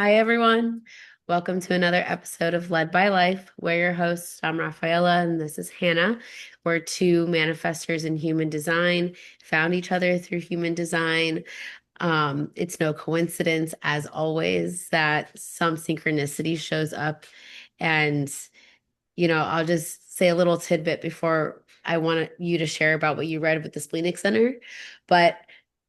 Hi, everyone. Welcome to another episode of Led by Life. We're your hosts. I'm Rafaela, and this is Hannah. We're two manifestors in human design, found each other through human design. It's no coincidence, as always, that some synchronicity shows up. And, I'll just say a little tidbit before I want you to share about what you read with the Splenic Center. But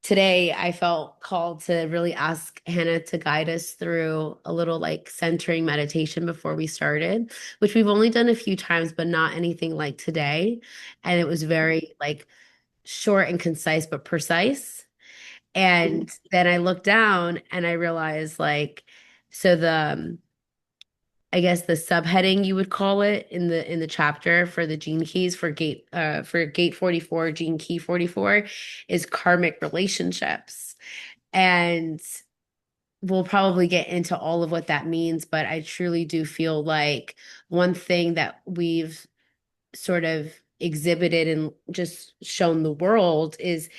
today I felt called to really ask Hannah to guide us through a little like centering meditation before we started, which we've only done a few times, but not anything like today. And it was very like short and concise, but precise. And then I looked down and I realized so I guess the subheading you would call it in the chapter for the gene keys for gate 44, gene key 44 is karmic relationships. And we'll probably get into all of what that means, but I truly do feel like one thing that we've sort of exhibited and just shown the world is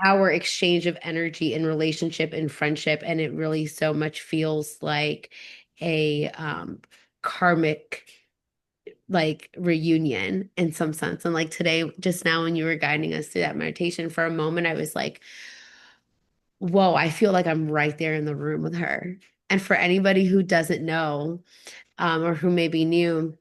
our exchange of energy in relationship and friendship, and it really so much feels like a karmic like reunion in some sense. And like today, just now when you were guiding us through that meditation, for a moment I was like, whoa, I feel like I'm right there in the room with her. And for anybody who doesn't know, or who may be new,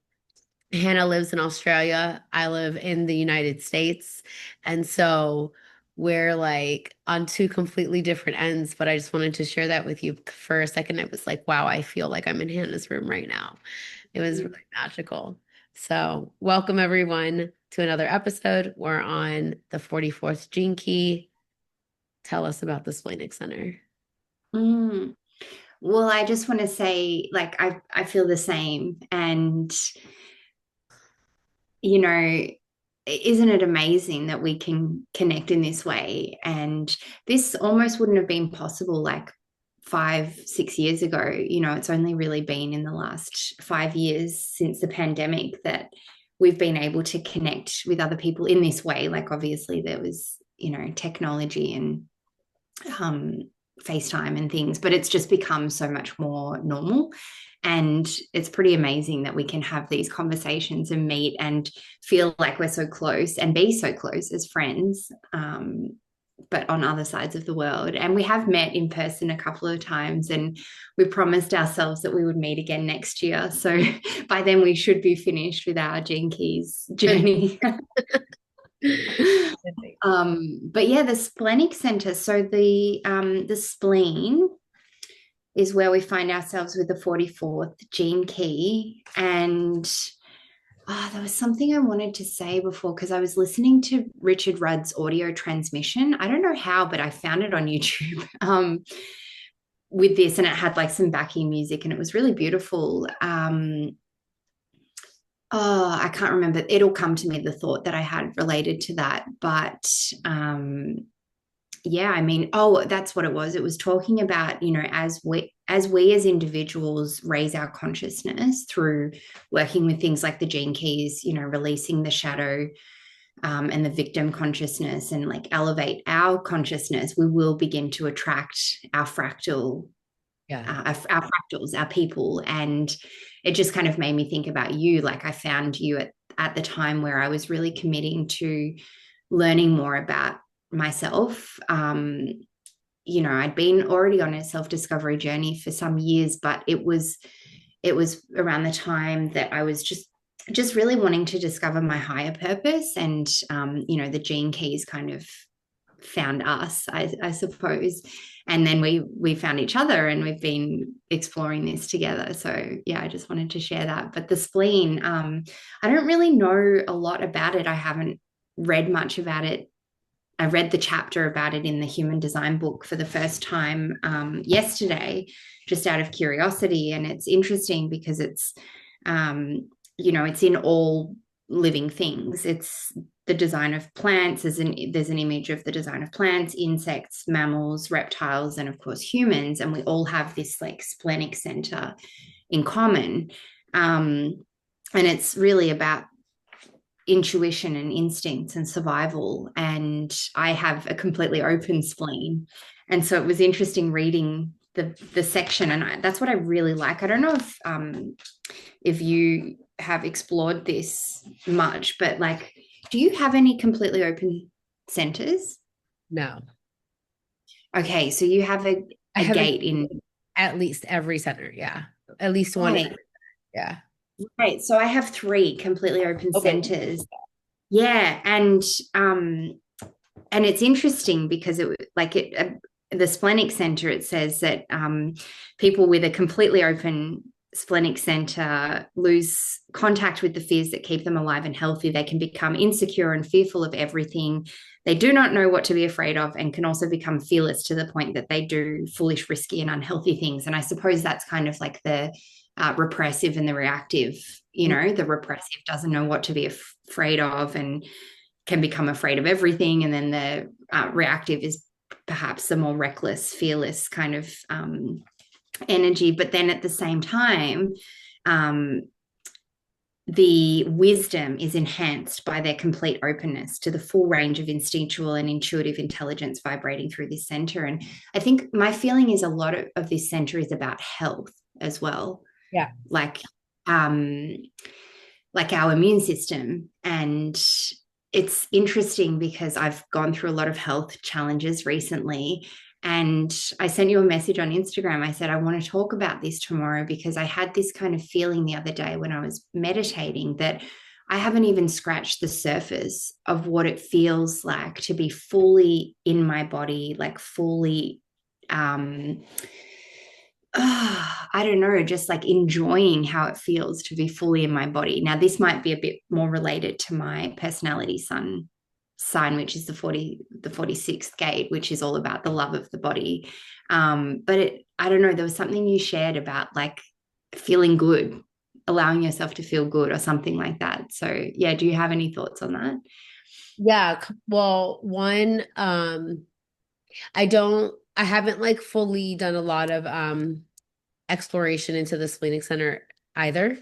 Hannah lives in Australia. I live in the United States. And so we're like on two completely different ends, but I just wanted to share that with you for a second. It was like, wow, I feel like I'm in Hannah's room right now. It was really magical. So, welcome everyone to another episode. We're on the 44th Gene Key. Tell us about the Splenic Center. Mm. Well, I just want to say, I feel the same. And, you know, isn't it amazing that we can connect in this way? And this almost wouldn't have been possible like 5, 6 years ago. It's only really been in the last 5 years since the pandemic that we've been able to connect with other people in this way. Like, obviously, there was, technology and um, FaceTime and things, but it's just become so much more normal. And it's pretty amazing that we can have these conversations and meet and feel like we're so close and be so close as friends, but on other sides of the world. And we have met in person a couple of times, and we promised ourselves that we would meet again next year. So by then, we should be finished with our Gene Keys journey. But yeah, the splenic center. So the spleen is where we find ourselves with the 44th gene key. And there was something I wanted to say before because I was listening to Richard Rudd's audio transmission. I don't know how, but I found it on YouTube with this, and it had like some backing music, and it was really beautiful. I can't remember. It'll come to me, the thought that I had related to that. But yeah, I mean, that's what it was. It was talking about, as we as individuals raise our consciousness through working with things like the gene keys, releasing the shadow, and the victim consciousness, and like elevate our consciousness, we will begin to attract our fractal, Yeah. our fractals, our people. And it just kind of made me think about you. Like, I found you at the time where I was really committing to learning more about myself. I'd been already on a self-discovery journey for some years, but it was around the time that I was just really wanting to discover my higher purpose. And the gene keys kind of found us, I suppose. And then we found each other, and we've been exploring this together. So yeah, I just wanted to share that. But the spleen, I don't really know a lot about it. I haven't read much about it. I read the chapter about it in the human design book for the first time yesterday, just out of curiosity. And it's interesting because it's in all living things. It's the design of plants. There's an image of the design of plants, insects, mammals, reptiles, and of course humans. And we all have this like splenic center in common. And it's really about intuition and instincts and survival. And I have a completely open spleen. And so it was interesting reading the section, and that's what I really like. I don't know if you have explored this much, but like, do you have any completely open centers? No, Okay, so you have I a have gate in. at least every center. Yeah. At least one. Right, Yeah. right. So I have three completely open Okay. centers. Yeah, um and it's interesting because the splenic center, it says that people with a completely open splenic center lose contact with the fears that keep them alive and healthy. They can become insecure and fearful of everything. They do not know what to be afraid of, and can also become fearless to the point that they do foolish, risky, and unhealthy things. And I suppose that's kind of like the repressive and the reactive. The repressive doesn't know what to be afraid of and can become afraid of everything. And then the reactive is perhaps the more reckless, fearless kind of energy. But then at the same time, um, the wisdom is enhanced by their complete openness to the full range of instinctual and intuitive intelligence vibrating through this center. And I think my feeling is a lot of this center is about health as well, Yeah. like um, like our immune system. And it's interesting because I've gone through a lot of health challenges recently. And I sent you a message on Instagram. I said, I want to talk about this tomorrow because I had this kind of feeling the other day when I was meditating that I haven't even scratched the surface of what it feels like to be fully in my body, like fully I don't know, just like enjoying how it feels to be fully in my body. Now, this might be a bit more related to my personality sign, which is the 46th gate, which is all about the love of the body. But I don't know, there was something you shared about like feeling good, allowing yourself to feel good or something like that. So yeah, do you have any thoughts on that? Yeah. Well, one, I haven't like fully done a lot of exploration into the splenic center either.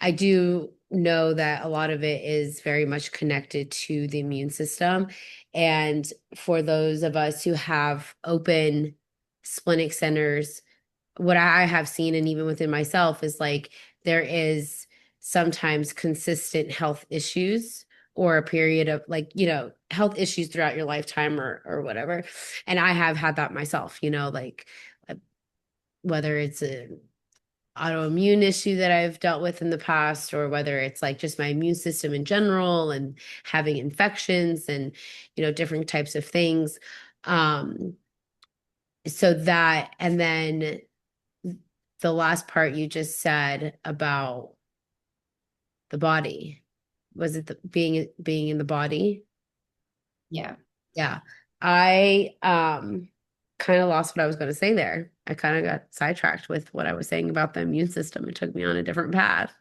I do know that a lot of it is very much connected to the immune system. And for those of us who have open splenic centers, what I have seen, and even within myself, is like there is sometimes consistent health issues or a period of like, health issues throughout your lifetime or whatever. And I have had that myself, like uh, whether it's a autoimmune issue that I've dealt with in the past, or whether it's like just my immune system in general and having infections and, different types of things. Um, so that, and then the last part you just said about the body, was it being in the body? Yeah. Yeah. I kind of lost what I was going to say there. I kind of got sidetracked with what I was saying about the immune system. It took me on a different path.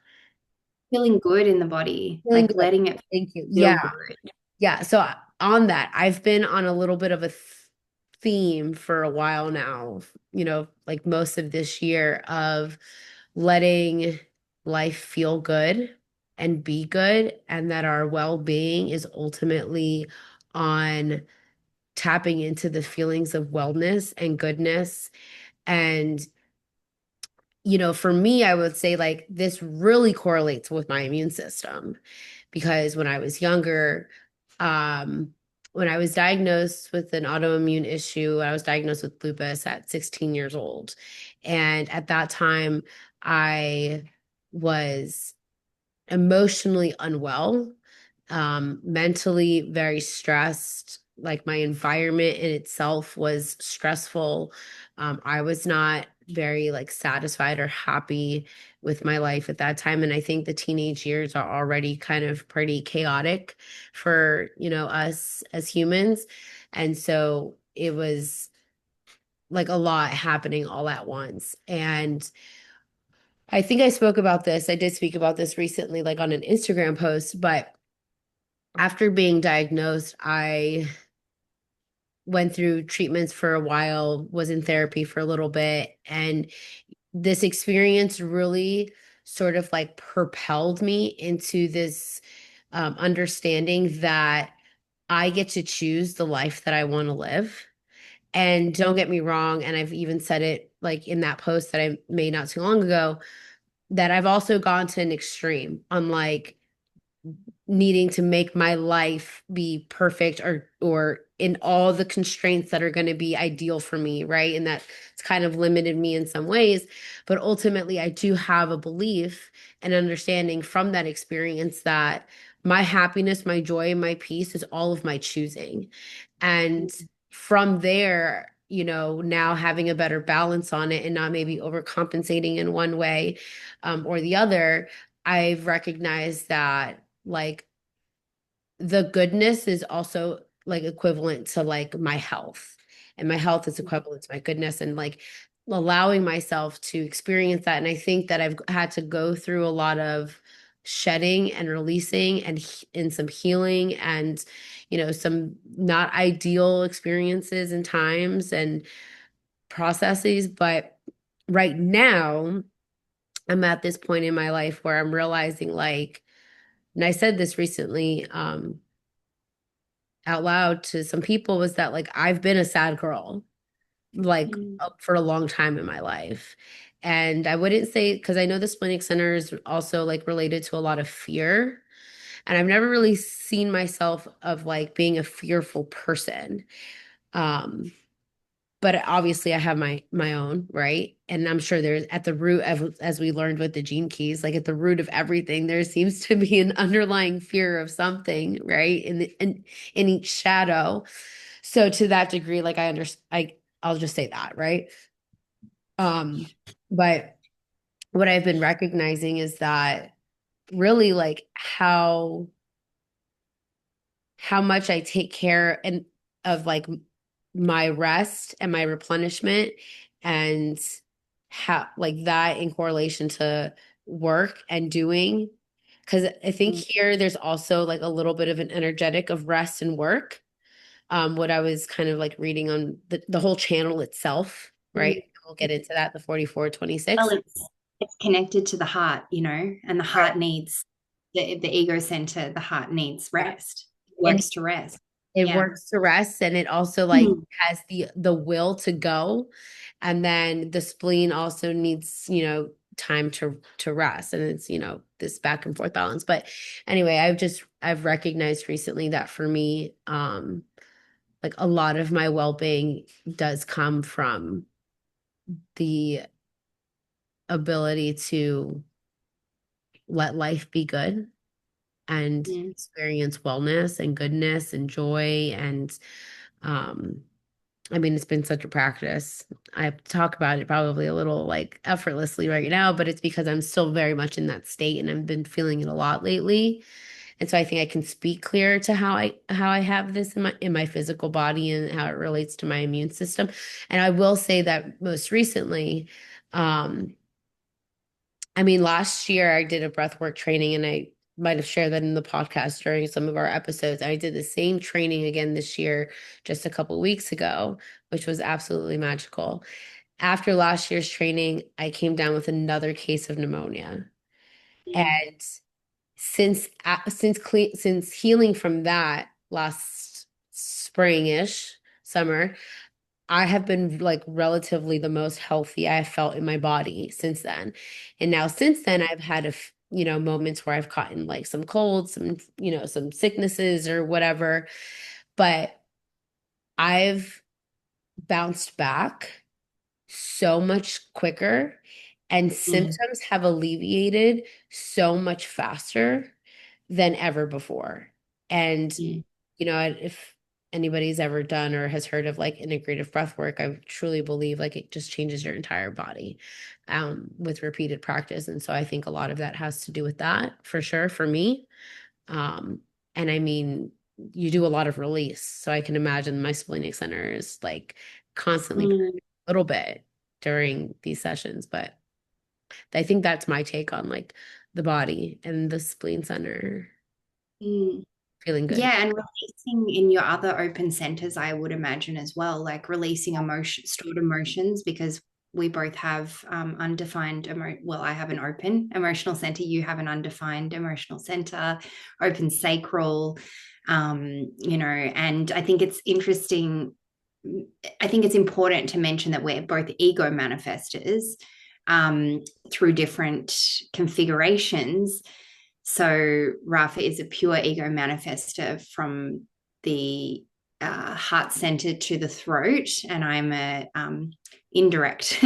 Feeling good in the body, Feeling like good. letting it Thank you. feel Yeah. good. Yeah. So on that, I've been on a little bit of a theme for a while now, like most of this year of letting life feel good and be good, and that our well-being is ultimately on tapping into the feelings of wellness and goodness. And for me, I would say like this really correlates with my immune system because when I was younger, um, when I was diagnosed with an autoimmune issue, I was diagnosed with lupus at 16 years old. And at that time, I was emotionally unwell, mentally very stressed. Like my environment in itself was stressful. I was not very like satisfied or happy with my life at that time. And I think the teenage years are already kind of pretty chaotic for, us as humans. And so it was like a lot happening all at once. And I think I spoke about this. I did speak about this recently, like on an Instagram post, but after being diagnosed, I went through treatments for a while, was in therapy for a little bit, and this experience really sort of like propelled me into this. understanding that I get to choose the life that I want to live. And don't get me wrong, and I've even said it like in that post that I made not too long ago, that I've also gone to an extreme on like needing to make my life be perfect or in all the constraints that are going to be ideal for me, right? And that it's kind of limited me in some ways, but ultimately I do have a belief and understanding from that experience that my happiness, my joy, and my peace is all of my choosing. And from there, now having a better balance on it and not maybe overcompensating in one way or the other, I've recognized that like the goodness is also like equivalent to like my health, and my health is equivalent to my goodness, and like allowing myself to experience that. And I think that I've had to go through a lot of shedding and releasing and some healing and some not ideal experiences and times and processes, but right now I'm at this point in my life where I'm realizing like, and I said this recently out loud to some people, was that like I've been a sad girl like Mm. for a long time in my life. And I wouldn't say, because I know the Splenic Center is also like related to a lot of fear. And I've never really seen myself of like being a fearful person. Um, but obviously I have my own, right? And I'm sure there's at the root of, as we learned with the gene keys, like at the root of everything there seems to be an underlying fear of something, right? In each shadow. So to that degree, like I'll just say that, right? um but what I've been recognizing is that really like how much I take care and of like my rest and my replenishment, and how like that in correlation to work and doing. Because I think Mm. here there's also like a little bit of an energetic of rest and work. What I was kind of like reading on the whole channel itself, right? Mm. We'll get into that, the 4426. Well, it's connected to the heart, and the heart needs the ego center. The heart needs Right. rest. It And works to rest. it Yeah. works to rest, and it also like Mm. has the will to go. And then the spleen also needs, time to rest. And it's, this back and forth balance. But anyway, I've recognized recently that for me, like a lot of my well-being does come from the ability to let life be good and Mm. experience wellness and goodness and joy. And um I mean, it's been such a practice. I talk about it probably a little like effortlessly right now, but it's because I'm still very much in that state and I've been feeling it a lot lately. And so I think I can speak clear to how I have this in my physical body and how it relates to my immune system. And I will say that most recently, um, I mean, last year I did a breathwork training, and I might have shared that in the podcast during some of our episodes. I did the same training again this year, just a couple weeks ago, which was absolutely magical. After last year's training, I came down with another case of pneumonia. Mm. And since healing from that last spring-ish, summer, I have been like relatively the most healthy I have felt in my body since then. And now since then I've had moments where I've gotten like some colds, some sicknesses or whatever, but I've bounced back so much quicker, and Mm. symptoms have alleviated so much faster than ever before. And, Mm. if anybody's ever done or has heard of like integrative breath work, I truly believe like it just changes your entire body with repeated practice. And so I think a lot of that has to do with that for sure for me. Um, and I mean, you do a lot of release. So I can imagine my splenic center is like constantly Mm. a little bit during these sessions. But I think that's my take on like the body and the spleen center Mm. feeling good. Yeah, and releasing in your other open centers, I would imagine as well, like releasing stored emotions, because we both have undefined well, I have an open emotional center, you have an undefined emotional center, open sacral, and I think it's interesting. I think it's important to mention that we're both ego manifestors um, through different configurations. So Rafa is a pure ego manifester from the heart center to the throat, and I'm a indirect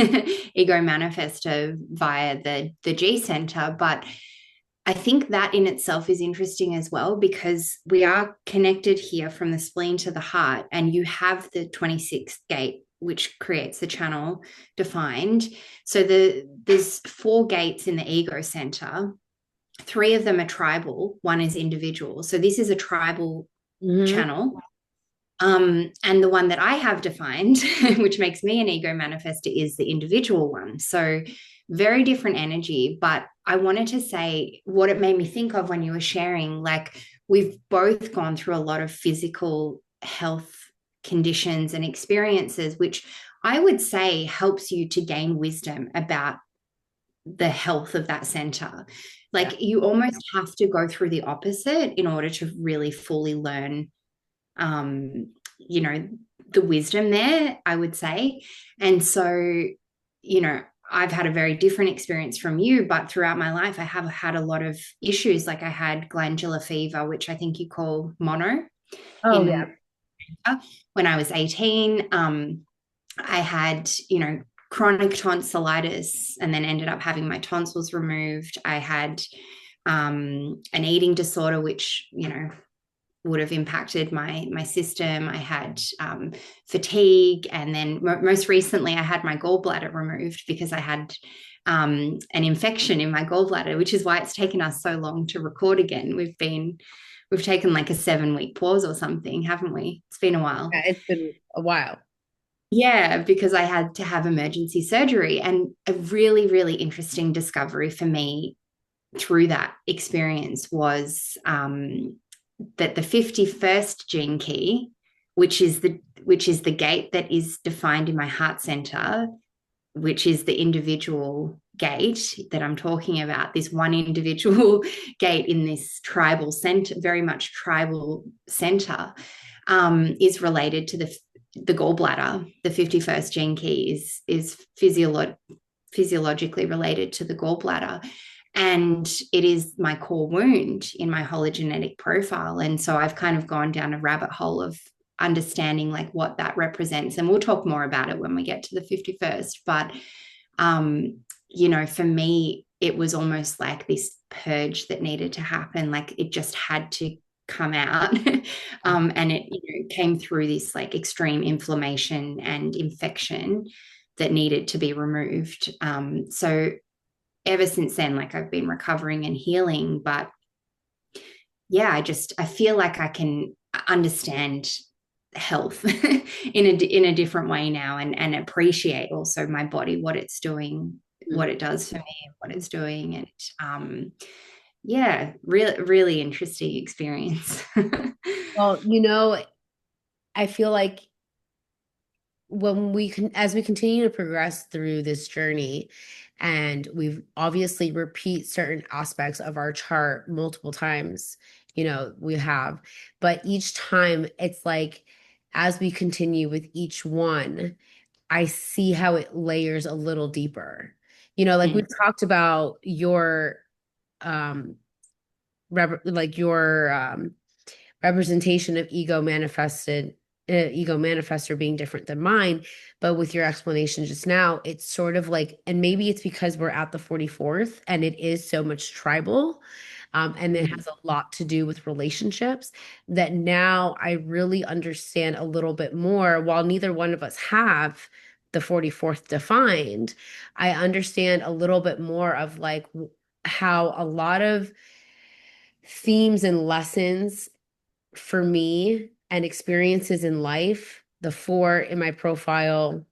ego manifester via the G center. But I think that in itself is interesting as well because we are connected here from the spleen to the heart, and you have the 26th gate, which creates the channel defined. So there's four gates in the ego center. Three of them are tribal, one is individual. So this is a tribal Hmm. channel. And the one that I have defined, which makes me an ego manifester, is the individual one. So very different energy. But I wanted to say what it made me think of when you were sharing, like we've both gone through a lot of physical health conditions and experiences, which I would say helps you to gain wisdom about the health of that center. Yeah. Like you almost have to go through the opposite in order to really fully learn um, you know, the wisdom there, I would say. And so, I've had a very different experience from you, but throughout my life, I have had a lot of issues. Like I had glandular fever, which I think you call mono Oh, in yeah. when I was 18. I had, chronic tonsillitis and then ended up having my tonsils removed. I had an eating disorder, which, would have impacted my system. I had fatigue, and then most recently, I had my gallbladder removed because I had an infection in my gallbladder, which is why it's taken us so long to record again. We've taken like a 7 week pause or something, haven't we? It's been a while. Yeah, it's been a while. Yeah, because I had to have emergency surgery, and a really, really interesting discovery for me through that experience was that the 51st gene key, which is the gate that is defined in my heart center, which is the individual gate that I'm talking about, this one individual gate in this tribal center, very much tribal center, is related to the gallbladder. The 51st gene key is physiologically related to the gallbladder. And it is my core wound in my hologenetic profile. And so I've kind of gone down a rabbit hole of understanding like what that represents. And we'll talk more about it when we get to the 51st. But, for me, it was almost like this purge that needed to happen. Like it just had to come out. And it came through this like extreme inflammation and infection that needed to be removed. So ever since then, like I've been recovering and healing. But yeah, I feel like I can understand health in a different way now, and appreciate also my body, what it's doing, what it does for me, what it's doing. And yeah, really, really interesting experience. Well, I feel like when we can, as we continue to progress through this journey, and we've obviously repeat certain aspects of our chart multiple times, we have, but each time it's like, as we continue with each one, I see how it layers a little deeper. Like we Mm. talked about your, um, like your, representation of ego manifestor being different than mine. But with your explanation just now, it's sort of like, and maybe it's because we're at the 44th and it is so much tribal. And it has a lot to do with relationships that now I really understand a little bit more. While neither one of us have the 44th defined, I understand a little bit more of like how a lot of themes and lessons for me and experiences in life, the four in my profile,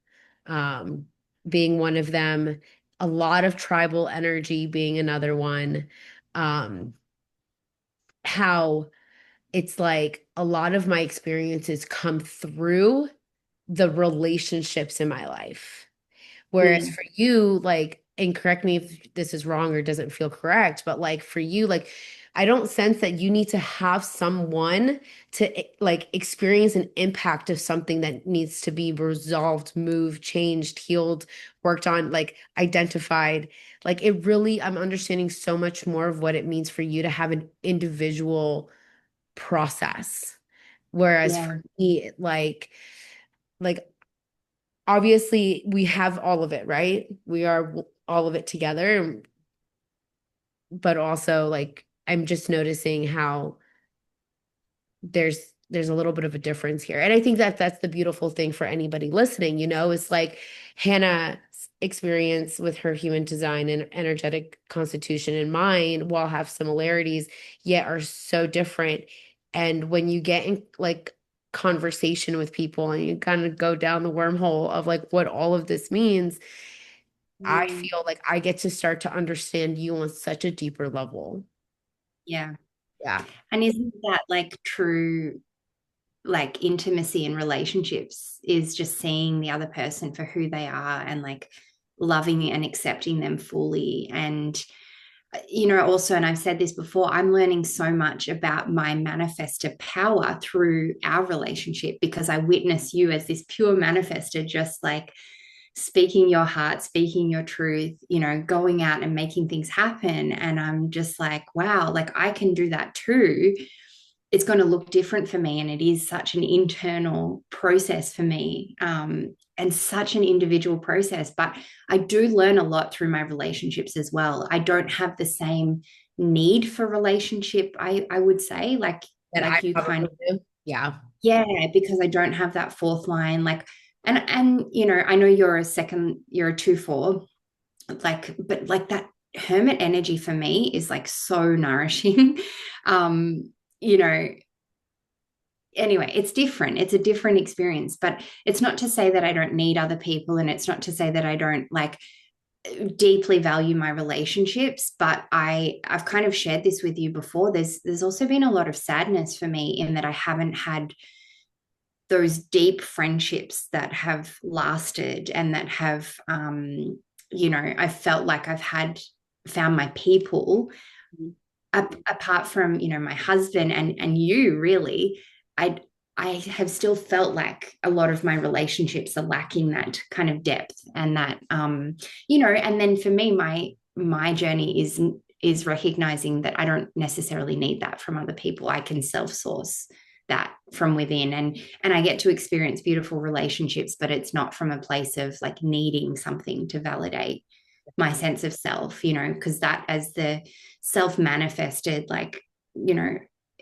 um, being one of them, a lot of tribal energy being another one, um, how it's like a lot of my experiences come through the relationships in my life, Whereas Mm. for you, like, and correct me if this is wrong or doesn't feel correct, but like for you, like, I don't sense that you need to have someone to like experience an impact of something that needs to be resolved, moved, changed, healed, worked on, like identified. Like it really, I'm understanding so much more of what it means for you to have an individual process. Whereas for Yeah. me, like obviously we have all of it, right? We are all of it together, but also like I'm just noticing how there's a little bit of a difference here. And I think that that's the beautiful thing for anybody listening, it's like Hannah's experience with her human design and energetic constitution and mine, while have similarities, yet are so different. And when you get in like conversation with people and you kind of go down the wormhole of like what all of this means, I Mm. feel like I get to start to understand you on such a deeper level. Yeah. Yeah. And isn't that like true, like intimacy in relationships is just seeing the other person for who they are and like loving and accepting them fully. And, also, and I've said this before, I'm learning so much about my manifestor power through our relationship because I witness you as this pure manifester, just like speaking your heart, speaking your truth, going out and making things happen. And I'm just like, wow, like I can do that too. It's going to look different for me. And it is such an internal process for me, and such an individual process. But I do learn a lot through my relationships as well. I don't have the same need for relationship, I would say, That I like you kind probably of, do. Yeah. yeah, because I don't have that fourth line. Like, and I know you're a 2/4, like, but like that hermit energy for me is like so nourishing. um, you know, anyway, it's different. It's a different experience, but it's not to say that I don't need other people, and it's not to say that I don't like deeply value my relationships. But I've kind of shared this with you before. There's also been a lot of sadness for me in that I haven't had those deep friendships that have lasted and that have, I felt like I've had found my people apart from, my husband and you really. I i have still felt like a lot of my relationships are lacking that kind of depth and that, and then for me, my journey is recognizing that I don't necessarily need that from other people. I can self-source that from within, and I get to experience beautiful relationships, but it's not from a place of like needing something to validate my sense of self, because that, as the self manifested, like, you know,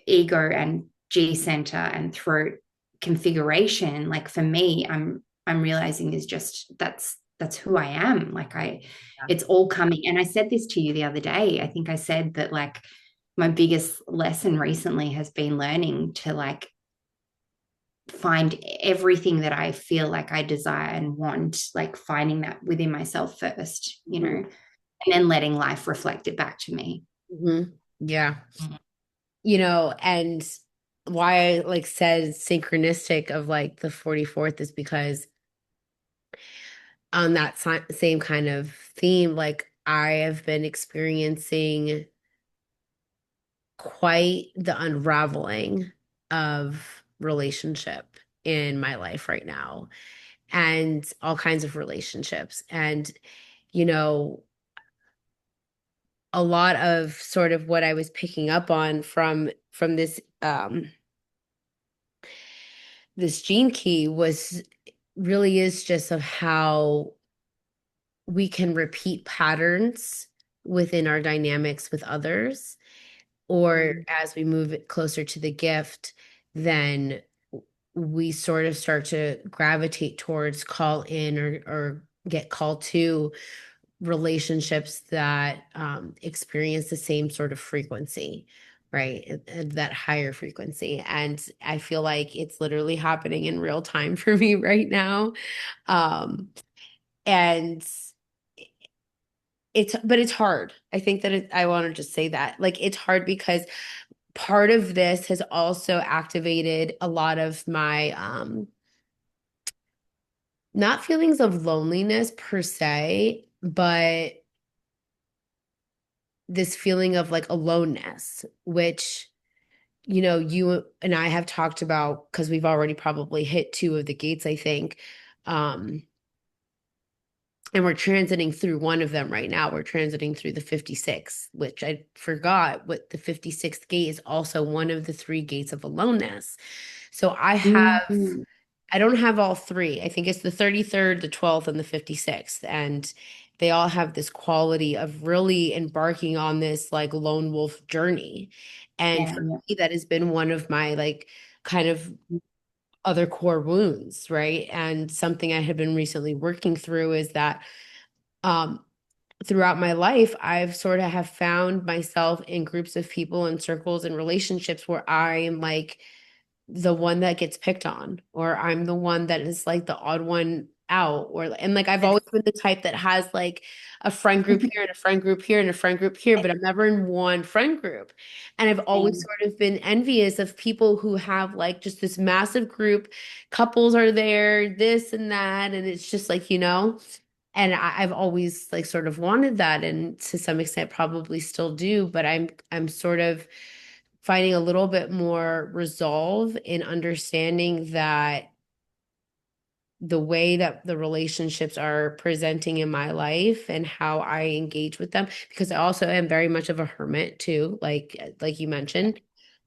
ego and G center and throat configuration, like for me, I'm realizing is just that's who I am. Like it's all coming. And I said this to you the other day. I think I said that like my biggest lesson recently has been learning to like find everything that I feel like I desire and want, like finding that within myself first, Mhm. and then letting life reflect it back to me. Mhm. Yeah. And why I like said synchronistic of like the 44th is because on that same kind of theme, like I have been experiencing quite the unraveling of relationship in my life right now and all kinds of relationships. And, you know, a lot of sort of what I was picking up on from this gene key was really is just of how we can repeat patterns within our dynamics with others, or Mm. as we move it closer to the gift, then we sort of start to gravitate towards call in or get called to relationships that experience the same sort of frequency, right? That higher frequency. And I feel like it's literally happening in real time for me right now. Um, and but it's hard. I think that I want to just say that. Like, it's hard because part of this has also activated a lot of my not feelings of loneliness per se, but this feeling of like aloneness, which, you and I have talked about because we've already probably hit two of the gates, I think. Um, and we're transiting through one of them right now. We're transiting through the 56, which I forgot what the 56th gate is also one of the three gates of aloneness. So Mm. I don't have all three. I think it's the 33rd, the 12th, and the 56th. And they all have this quality of really embarking on this like lone wolf journey. And Yeah, for yeah. me, that has been one of my like kind of other core wounds, right? And something I have been recently working through is that um throughout my life, I've sort of have found myself in groups of people and circles and relationships where I am like the one that gets picked on, or I'm the one that is like the odd one out, or and like I've always been the type that has like a friend group here and a friend group here and a friend group here, but I'm never in one friend group. And I've always Same. sort of been envious of people who have like just this massive group, couples are there, this and that, and it's just like, and I've always like sort of wanted that, and to some extent probably still do, but I'm sort of finding a little bit more resolve in understanding that the way that the relationships are presenting in my life and how I engage with them, because I also am very much of a hermit too, like you mentioned.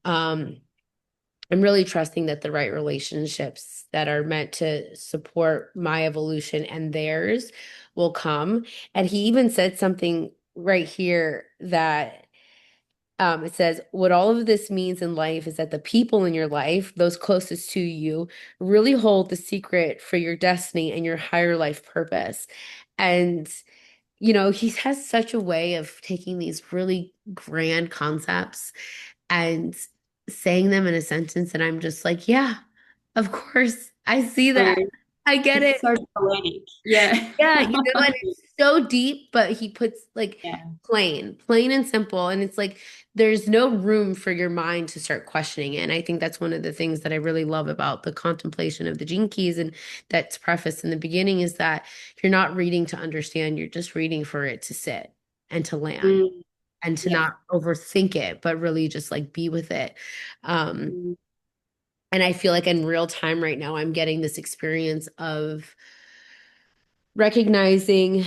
Um, I'm really trusting that the right relationships that are meant to support my evolution and theirs will come. And he even said something right here that it says, what all of this means in life is that the people in your life, those closest to you, really hold the secret for your destiny and your higher life purpose. And, he has such a way of taking these really grand concepts and saying them in a sentence. And I'm just like, yeah, of course. I see So that. I get it's it. so poetic. Yeah. Yeah, and it's so deep, but he puts like Yeah. plain and simple. And it's like there's no room for your mind to start questioning it. And I think that's one of the things that I really love about the contemplation of the gene keys, and that's prefaced in the beginning, is that you're not reading to understand, you're just reading for it to sit and to land Mm. and to Yeah. not overthink it, but really just like be with it. Um, Mm. and I feel like in real time right now, I'm getting this experience of recognizing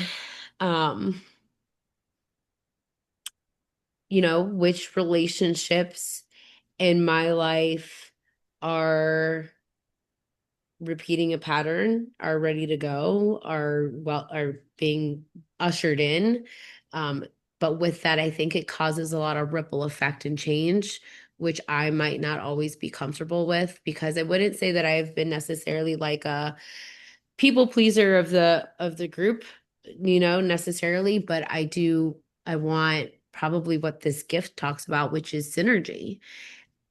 um which relationships in my life are repeating a pattern, are ready to go, are being ushered in. Um, but with that, I think it causes a lot of ripple effect and change, which I might not always be comfortable with, because I wouldn't say that I've been necessarily like a people pleaser of the group, necessarily, but I want probably what this gift talks about, which is synergy.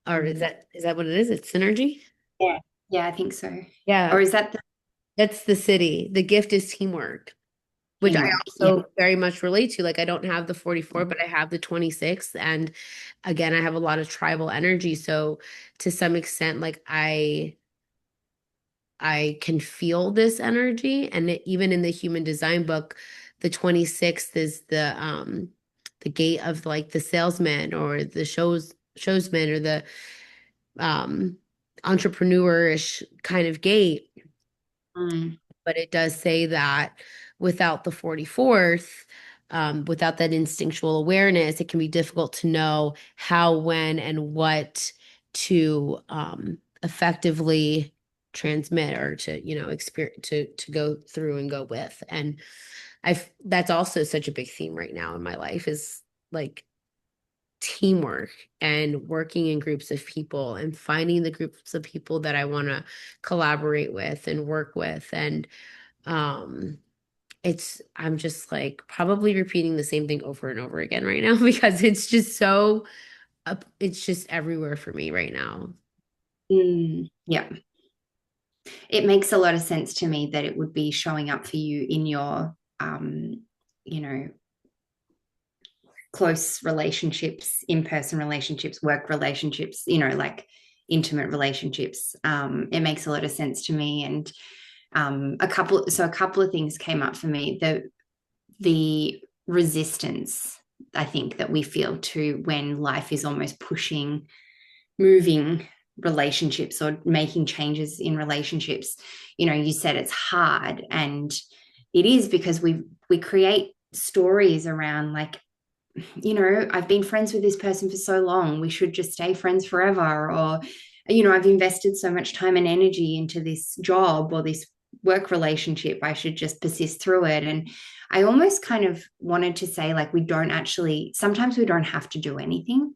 Or Mm. is that what it is? It's synergy? Yeah. Yeah, I think so. Or Yeah, is that the that's the Siddhi. The gift is teamwork, which I teamwork? Yeah. also very much relate to. Like I don't have the 44, but I have the 26. And again, I have a lot of tribal energy. So to some extent, like I can feel this energy. And even in the human design book, the 26th is the gate of like the salesman or the showsman or the um entrepreneurish kind of gate. Mm. But it does say that without the 44th, without that instinctual awareness, it can be difficult to know how, when, and what to effectively transmit, or to, experience, to go through and go with. And that's also such a big theme right now in my life, is like teamwork and working in groups of people and finding the groups of people that I want to collaborate with and work with. And um, I'm just like probably repeating the same thing over and over again right now because it's just so it's just everywhere for me right now. Mm. Yeah. It makes a lot of sense to me that it would be showing up for you in your you know, close relationships, in-person relationships, work relationships, like intimate relationships. It makes a lot of sense to me. And A couple of things came up for me. The resistance I think that we feel to when life is almost pushing, moving relationships or making changes in relationships. You know, you said it's hard, and it is because we create stories around like, you know, I've been friends with this person for so long, we should just stay friends forever. Or, you know, I've invested so much time and energy into this job or this work relationship, I should just persist through it. And I almost kind of wanted to say, like, we don't actually, sometimes we don't have to do anything.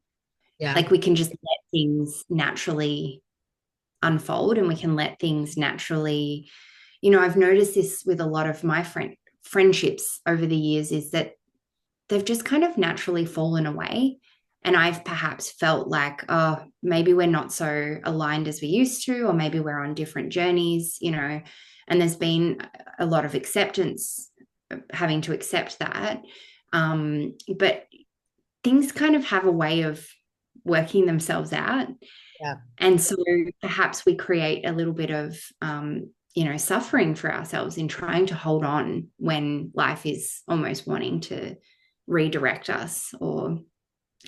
Yeah. Like, we can just let things naturally unfold, and we can let things naturally, you know, I've noticed this with a lot of my friendships over the years, is that they've just kind of naturally fallen away. And I've perhaps felt like, oh, maybe we're not so aligned as we used to, or maybe we're on different journeys, you know. And there's been a lot of acceptance, having to accept that. But things kind of have a way of working themselves out. Yeah. And so perhaps we create a little bit of, you know, suffering for ourselves in trying to hold on when life is almost wanting to redirect us or,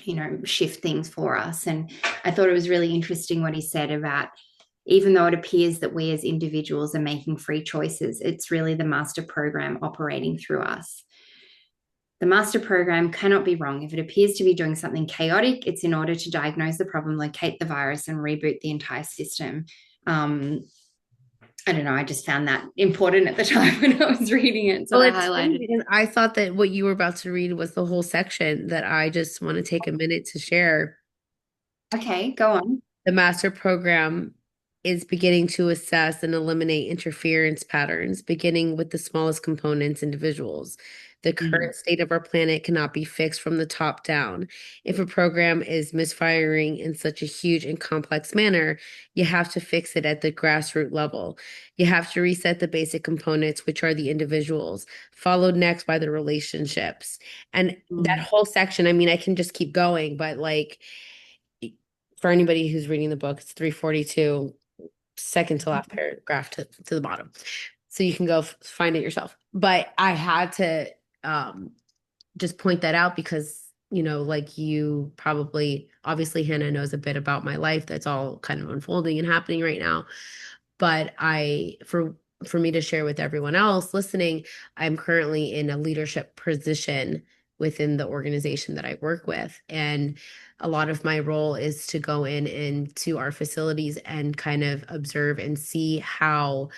you know, shift things for us. And I thought it was really interesting what he said about, even though it appears that we as individuals are making free choices, it's really the master program operating through us. The master program cannot be wrong. If it appears to be doing something chaotic, it's in order to diagnose the problem, locate the virus, and reboot the entire system. Um, I don't know. I just found that important at the time when I was reading it. So Well, I it's funny highlighted. because I thought that what you were about to read was the whole section that I just want to take a minute to share. Okay, go on. The master program is beginning to assess and eliminate interference patterns, beginning with the smallest components, individuals. The Mm, current state of our planet cannot be fixed from the top down. If a program is misfiring in such a huge and complex manner, you have to fix it at the grassroots level. You have to reset the basic components, which are the individuals, followed next by the relationships. And that mm, whole section, I mean, I can just keep going, but like, for anybody who's reading the book, it's 342, second to last paragraph to the bottom. So you can go find it yourself. But I had to just point that out because, you know, like you probably, obviously, Hannah knows a bit about my life that's all kind of unfolding and happening right now. But for me to share with everyone else listening, I'm currently in a leadership position within the organization that I work with. And a lot of my role is to go in into our facilities and kind of observe and see how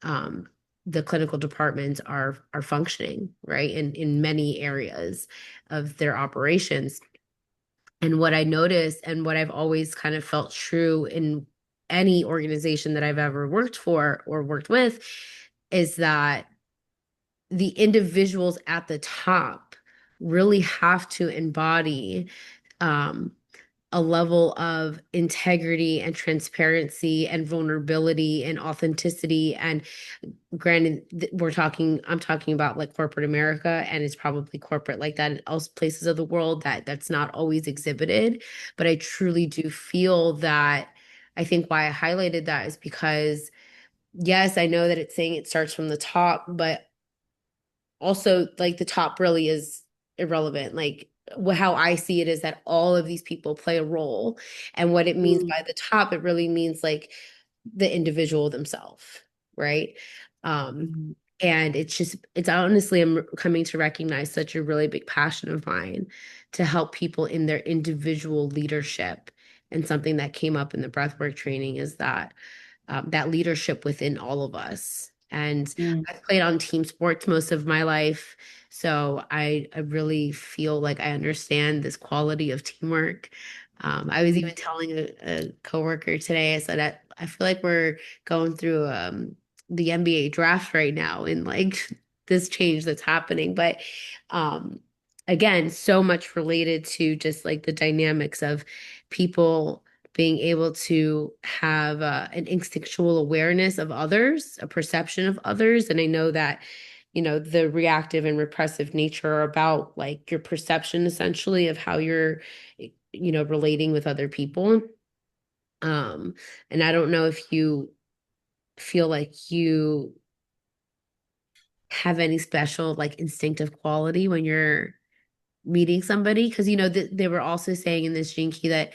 um, the clinical departments are functioning, right? In many areas of their operations. And what I noticed and what I've always kind of felt true in any organization that I've ever worked for or worked with is that the individuals at the top really have to embody um, a level of integrity and transparency and vulnerability and authenticity. And granted, I'm talking about like corporate America, and it's probably corporate like that in else places of the world that's not always exhibited. But I truly do feel that I think why I highlighted that is because, yes, I know that it's saying it starts from the top, but also like the top really is irrelevant. Like how I see it is that all of these people play a role. And what it means mm, by the top, it really means like the individual themselves, right? Um, mm, and it's honestly, I'm coming to recognize such a really big passion of mine to help people in their individual leadership. And something that came up in the breathwork training is that leadership within all of us. And mm, I've played on team sports most of my life. So I really feel like I understand this quality of teamwork. I was mm, even telling a coworker today, I said, I feel like we're going through the NBA draft right now and like this change that's happening. But um, again, so much related to just like the dynamics of people being able to have an instinctual awareness of others, a perception of others. And I know that, you know, the reactive and repressive nature are about like your perception essentially of how you're, you know, relating with other people. Um, and I don't know if you feel like you have any special like instinctive quality when you're meeting somebody? Because they were also saying in this gene key that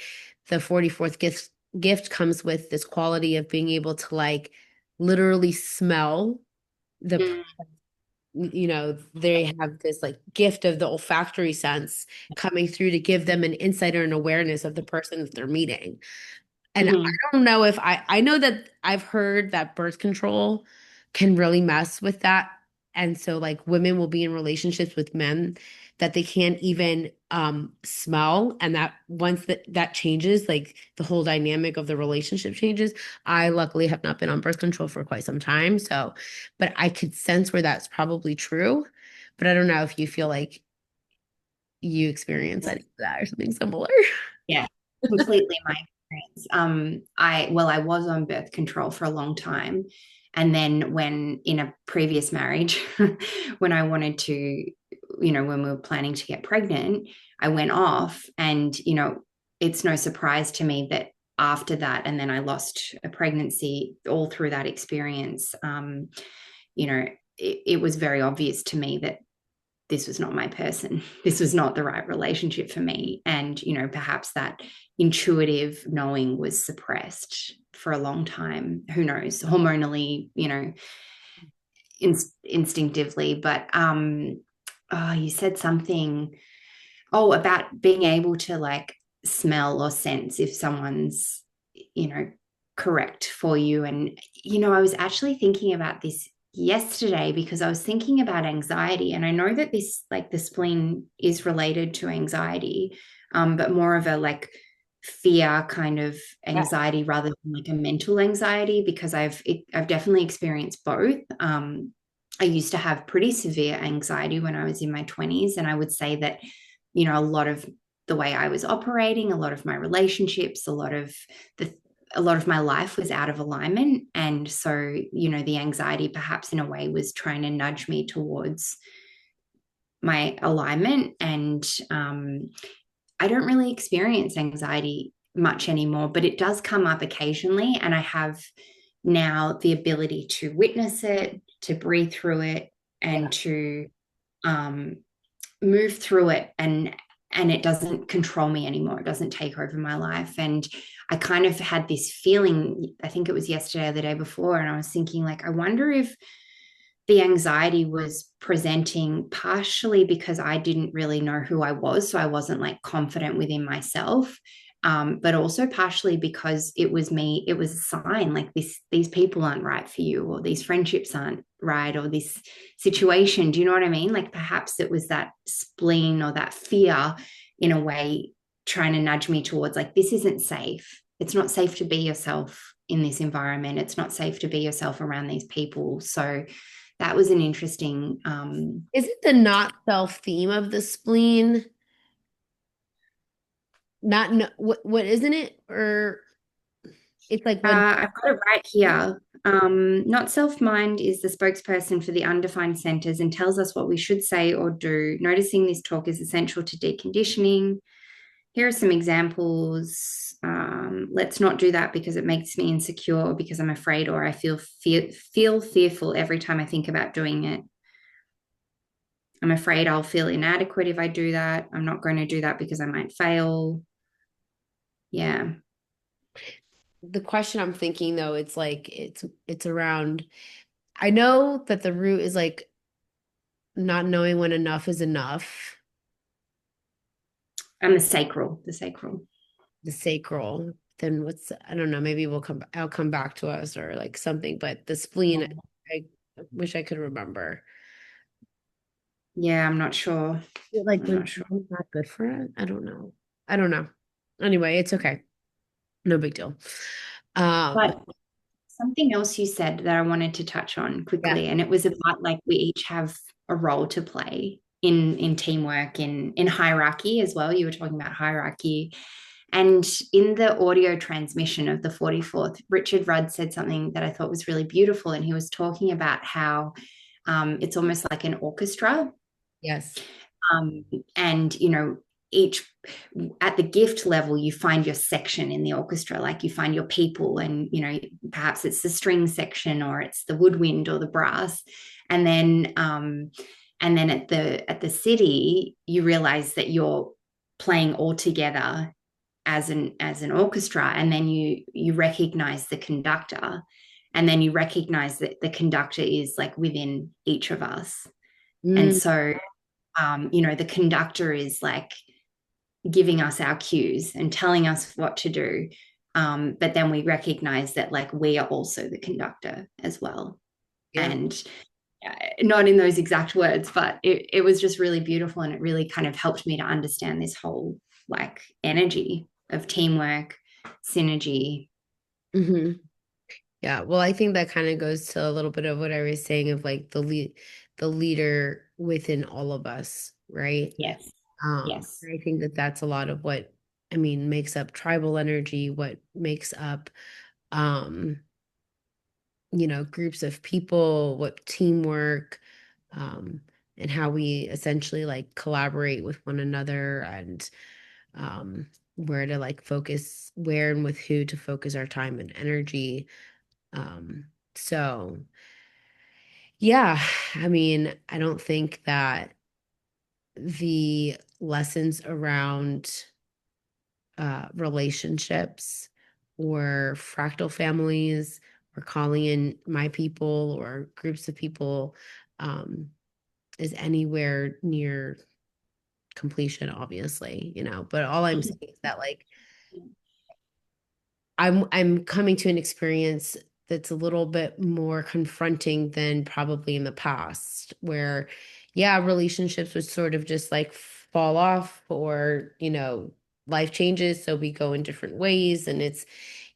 the 44th gift comes with this quality of being able to like literally smell the Mm. they have this like gift of the olfactory sense coming through to give them an insight or an awareness of the person that they're meeting. And I Mhm. don't know if I know that I've heard that birth control can really mess with that. And so like women will be in relationships with men that they can't even smell. And that once that changes, like the whole dynamic of the relationship changes. I luckily have not been on birth control for quite some time. So, but I could sense where that's probably true. But I don't know if you feel like you experience any of that or something similar. Yeah, completely my experience. I was on birth control for a long time. And then when in a previous marriage, when I wanted to, when we were planning to get pregnant, I went off and, it's no surprise to me that after that, and then I lost a pregnancy all through that experience, you know, it was very obvious to me that this was not my person. This was not the right relationship for me. And, perhaps that intuitive knowing was suppressed for a long time. Who knows? Hormonally, instinctively. But oh, you said something, about being able to like smell or sense if someone's, you know, correct for you. And, I was actually thinking about this yesterday because I was thinking about anxiety. And I know that this, like the spleen is related to anxiety, but more of a like fear kind of Yeah. anxiety rather than like a mental anxiety because I've definitely experienced both. I used to have pretty severe anxiety when I was in my 20s. And I would say that, a lot of the way I was operating, a lot of my relationships, the a lot of my life was out of alignment. And so, the anxiety perhaps in a way was trying to nudge me towards my alignment. And I don't really experience anxiety much anymore, but it does come up occasionally. And I have now the ability to witness it, to breathe through it, and to um, move through it, and it doesn't control me anymore. It doesn't take over my life. And I kind of had this feeling, I think it was yesterday or the day before, and I was thinking like, I wonder if the anxiety was presenting partially because I didn't really know who I was. So I wasn't like confident within myself. But also partially because it was me, it was a sign like these people aren't right for you, or these friendships aren't right, or this situation. Do you know what I mean? Like perhaps it was that spleen or that fear in a way trying to nudge me towards like, this isn't safe. It's not safe to be yourself in this environment. It's not safe to be yourself around these people. So that was an interesting Is it the not self theme of the spleen? Not no, what isn't it? Or it's like when I've got it right here. Not self mind is the spokesperson for the undefined centers and tells us what we should say or do. Noticing this talk is essential to deconditioning. Here are some examples. Let's not do that because it makes me insecure, or because I'm afraid, or I feel fearful every time I think about doing it. I'm afraid I'll feel inadequate if I do that. I'm not going to do that because I might fail. Yeah. the question I'm thinking though, it's like it's around I know that the root is like not knowing when enough is enough, And the sacral. the sacral. Then what's I don't know, maybe I'll come back to us or like something, but the spleen, I wish I could remember. Yeah, I'm not sure. Like I'm the not sure. not good for it. I don't know. I don't know. Anyway, it's okay. No big deal. Um, But something else you said that I wanted to touch on yeah. quickly, and it was about like we each have a role to play in teamwork, in hierarchy as well. You were talking about hierarchy. And in the audio transmission of the 44th, Richard Rudd said something that I thought was really beautiful. And he was talking about how it's almost like an orchestra. Yes. Um, and, each at the gift level, you find your section in the orchestra, like you find your people, and perhaps it's the string section or it's the woodwind or the brass. And then at the city, you realize that you're playing all together as an orchestra, and then you recognize the conductor, and then you recognize that the conductor is like within each of us. And Mm, so the conductor is like giving us our cues and telling us what to do. But then we recognize that like we are also the conductor as well. yeah. And not in those exact words, but it was just really beautiful. And it really kind of helped me to understand this whole like energy of teamwork, synergy. hmm Yeah. Well, I think that kind of goes to a little bit of what I was saying of like the leader within all of us, right? Yes. Yes. I think that that's a lot of what I mean makes up tribal energy, what makes up um, groups of people, what teamwork, um, and how we essentially like collaborate with one another and where to like focus, where and with who to focus our time and energy. Um, so yeah, I mean, I don't think that the lessons around relationships or fractal families or calling in my people or groups of people um, is anywhere near completion, obviously, but all I'm saying is that like I'm coming to an experience that's a little bit more confronting than probably in the past, where yeah, relationships would sort of just like fall off or, life changes, so we go in different ways and it's,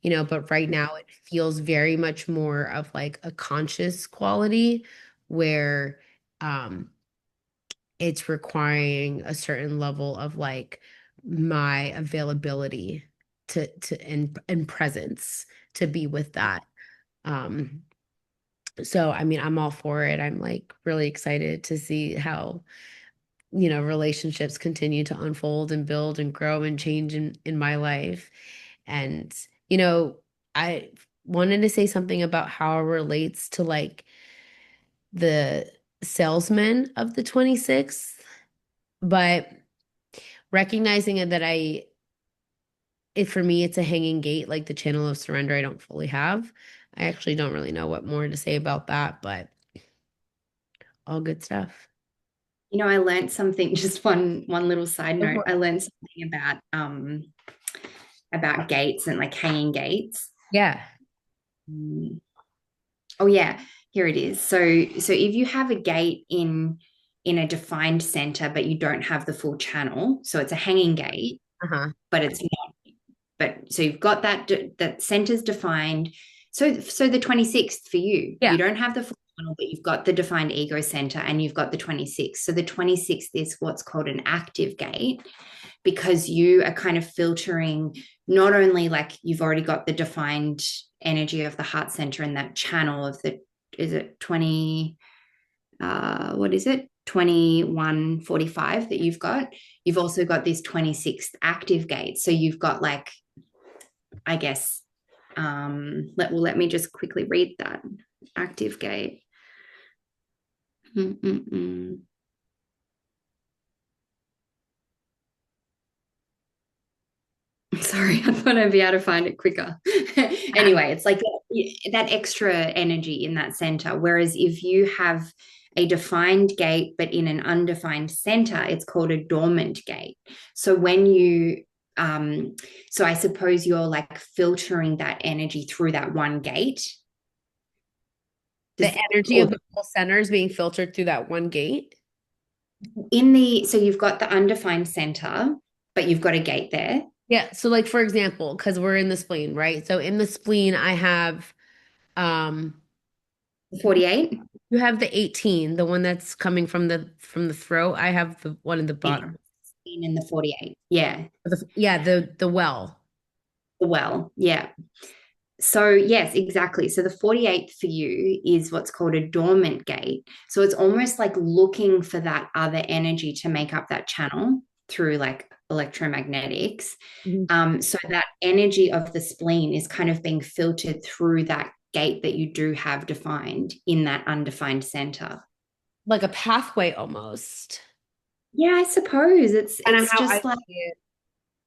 but right now it feels very much more of like a conscious quality where um it's requiring a certain level of like my availability to and presence to be with that. Um, so I mean, I'm all for it. I'm like really excited to see how, relationships continue to unfold and build and grow and change in my life. And, I wanted to say something about how it relates to like the salesman of the 26th, but recognizing it that for me, it's a hanging gate, like the channel of surrender I don't fully have. I actually don't really know what more to say about that, but all good stuff. I learned something, just one little side Go note. for I it. learned something about gates and like hanging gates. Yeah. Mm. Oh yeah, here it is. So if you have a gate in a defined center, but you don't have the full channel, so it's a hanging gate, Uh-huh. but it's not. But so you've got that center's defined. So the 26th for you Yeah. don't have the full channel, but you've got the defined ego center and you've got the 26th. So the 26th is what's called an active gate, because you are kind of filtering not only like you've already got the defined energy of the heart center and that channel of the, is it 20, what is it, 2145 that you've also got this 26th active gate. So you've got like, I guess, let me just quickly read that active gate. Mm-mm-mm. Sorry, I thought I'd be able to find it quicker. Anyway, it's like that extra energy in that center. Whereas if you have a defined gate, but in an undefined center, it's called a dormant gate. So when you, so I suppose you're like filtering that energy through that one gate. The Does, energy or of the whole center is being filtered through that one gate. so you've got the undefined center, but you've got a gate there. Yeah. So like for example, because we're in the spleen, right? So in the spleen, I have 48. you have the 18, the one that's coming from the throat. I have the one in the Yeah. bottom. In the 48. Yeah. Yeah, the well. Well, yeah. So, yes, exactly. So, the 48th for you is what's called a dormant gate. So, it's almost like looking for that other energy to make up that channel through like electromagnetics. Mhm. So that energy of the spleen is kind of being filtered through that gate that you do have defined in that undefined center. Like a pathway almost. Yeah, I suppose Kind of it's how I just like see it.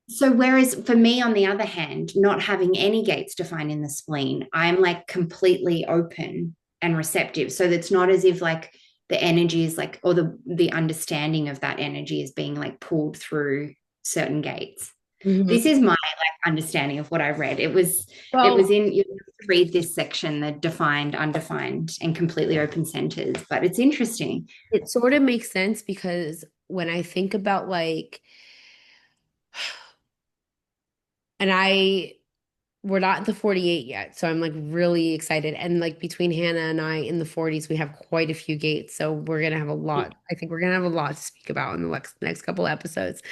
so. Whereas for me, on the other hand, not having any gates defined in the spleen, I'm like completely open and receptive. So it's not as if like the energy is like, or the understanding of that energy is being like pulled through certain gates. This Mhm. is my like understanding of what I read. It was Well, in you read this section, the defined, undefined, and completely open centers. But it's interesting. it sort of makes sense because when I think about like, and we're not at the 48 yet, so I'm like really excited. And like between Hannah and I in the 40s, we have quite a few gates, so we're gonna have a lot. I think we're gonna have a lot to speak about in the next couple episodes.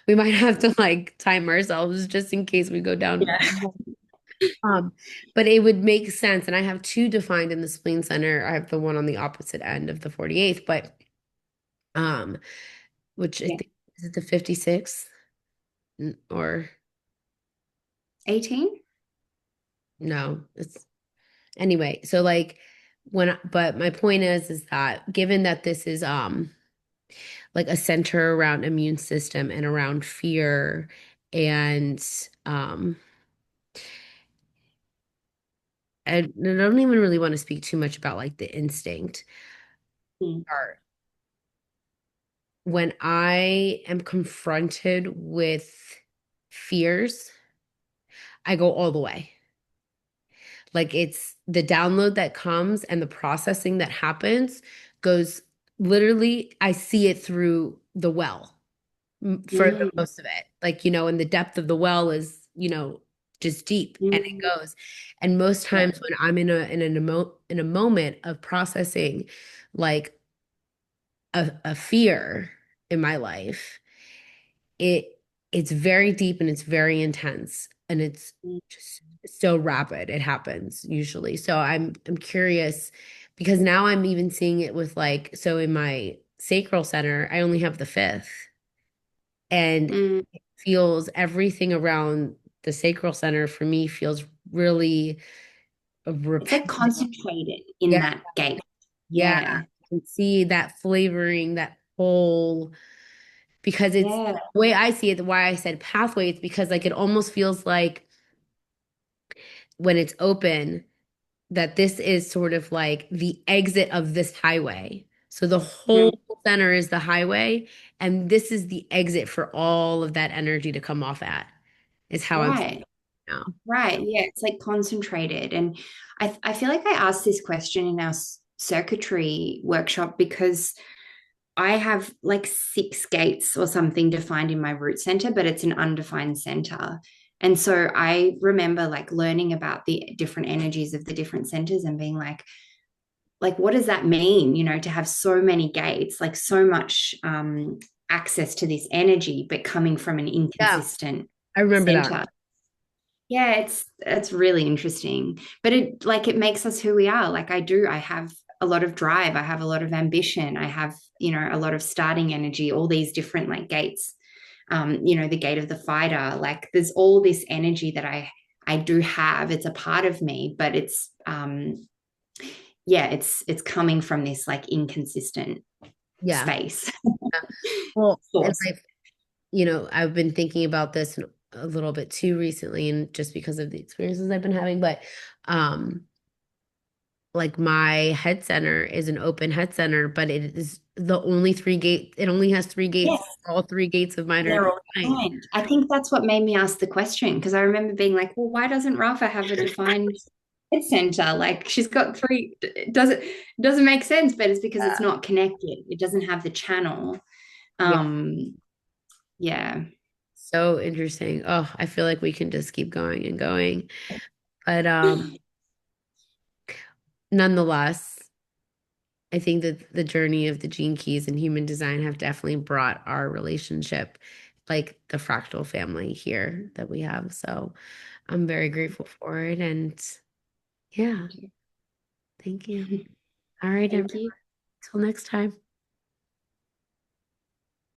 We might have to like time ourselves just in case we go down. Yeah. Um, but it would make sense, and I have two defined in the spleen center. I have the one on the opposite end of the 48th, but um, which I Yeah. think is it the 56th or 18? no, it's anyway. So like but my point is that given that this is like a center around immune system and around fear and um I don't even really want to speak too much about like the instinct Mm. part. When I am confronted with fears, I go all the way. Like it's the download that comes and the processing that happens goes literally, I see it through the well for the Mm. most of it. Like, and the depth of the well is, just deep and it Mm. goes. And most Yeah. times when I'm in a moment of processing like a fear in my life, it it's very deep and it's very intense and it's Mm. just so rapid. It happens usually. So I'm curious because now I'm even seeing it with like so in my sacral center, I only have the fifth and Mm. it feels everything around the sacral center for me feels really It's like repetitive. concentrated in Yeah, that gate. yeah. Yeah. I can see that flavoring, that whole because it's Yeah. the way I see it, why I said pathway, it's because like it almost feels like when it's open that this is sort of like the exit of this highway. So the whole Mm. center is the highway, and this is the exit for all of that energy to come off at, is how I'm seeing Right. it now. Right. Yeah. It's like concentrated. And I feel like I asked this question in our circuitry workshop because I have like six gates or something defined in my root center, but it's an undefined center. And so I remember like learning about the different energies of the different centers and being like, what does that mean? To have so many gates, like so much access to this energy, but coming from an Yeah, inconsistent I remember that. center. Yeah, it's really interesting. But it makes us who we are. Like I have a lot of drive, I have a lot of ambition, I have, a lot of starting energy, all these different like gates. The gate of the fighter. Like there's all this energy that I do have. It's a part of me, but it's coming from this like inconsistent Yeah. space Well, and source. I've been thinking about this a little bit too recently, and just because of the experiences I've been having, but um, like my head center is an open head center, but it is the only three gate. It only has three gates. Yes. All three gates of mine are They're all defined. defined. I think that's what made me ask the question because I remember being like, well, why doesn't Rafa have a defined head center? Like she's got three. It doesn't make sense, but it's because it's Yeah. not connected. It doesn't have the channel. Yeah. Um, yeah. So interesting. Oh, I feel like we can just keep going and going. But nonetheless, I think that the journey of the gene keys and human design have definitely brought our relationship, like the fractal family here that we have. So I'm very grateful for it. And yeah, Thank you. thank you. All right, Thank everyone. you. Till next time.